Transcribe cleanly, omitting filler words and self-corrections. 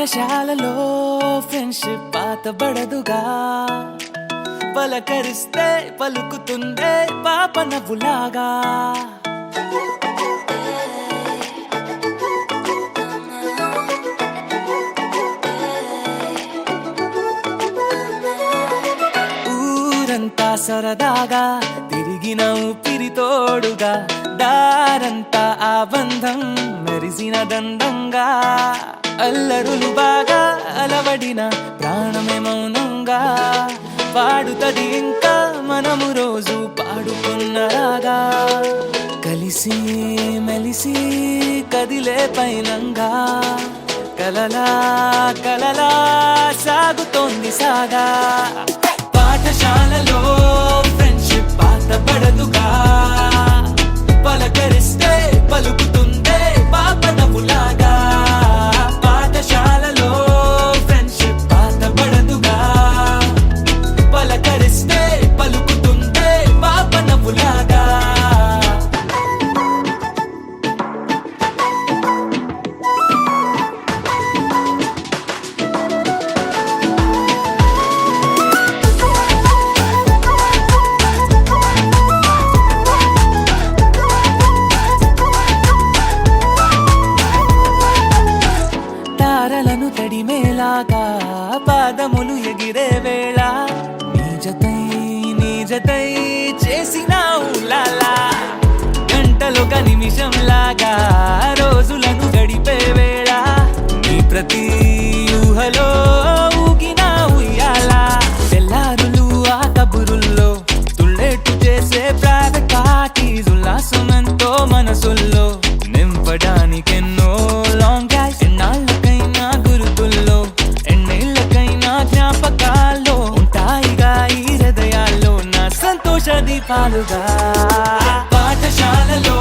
పాఠశాలలో ఫ్రెండ్షిప్ పాతబడదుగా, పలకరిస్తే పలుకుతుందే పాప నవ్వులాగా. ఊరంతా సరదాగా తిరిగిన ఊపిరి తోడుగా, దారంతా ఆ బంధం మెరిసిన దండంగా. అల్లరులు బాగా అలవడిన ప్రాణమే మౌనంగా పాడుతది ఇంకా మనము రోజు పాడుకున్నరాగా. కలిసి మెలిసి కదిలే పైనంగా, కలలా కలలా సాగుతోంది సాగా. పాఠశాలలో ఫ్రెండ్షిప్ పాతబడదుగా, పలకరిస్తే పలుకుతుందే పాప నవ్వులాగా. పాఠశాలలో ఫ్రెండ్షిప్ పాతబడదుగా, పలకరిస్తే పలుకుతుందే పాప నవ్వులాగా. తారలను తడిమేలాగా పాదములు ఎగిరే వేళ, నీ జతై చేసిన ఊలాలా. గంటలొక నిమిషంలాగా రోజులను గడిపే వేళ, నీ ప్రతి ఊహలో ఊగిన ఉయ్యాల. తెల్లారులు ఆ కబురుల్లో తుళ్ళేట్టు చేసే ప్రైవేట్ పార్టీస్, ఉల్లాసమెంతో మనసుల్లో నింపడానికెన్నో లాంగ్ డ్రైవ్స్. ఎన్నాళ్ళకైనా గుర్తుల్లో ఎన్నేళ్ళకైనా జ్ఞాపకాల్లో ఉంటాయిగా ఈ హృదయాల్లో నా సంతోష దీపాలుగా. పాఠశాలలో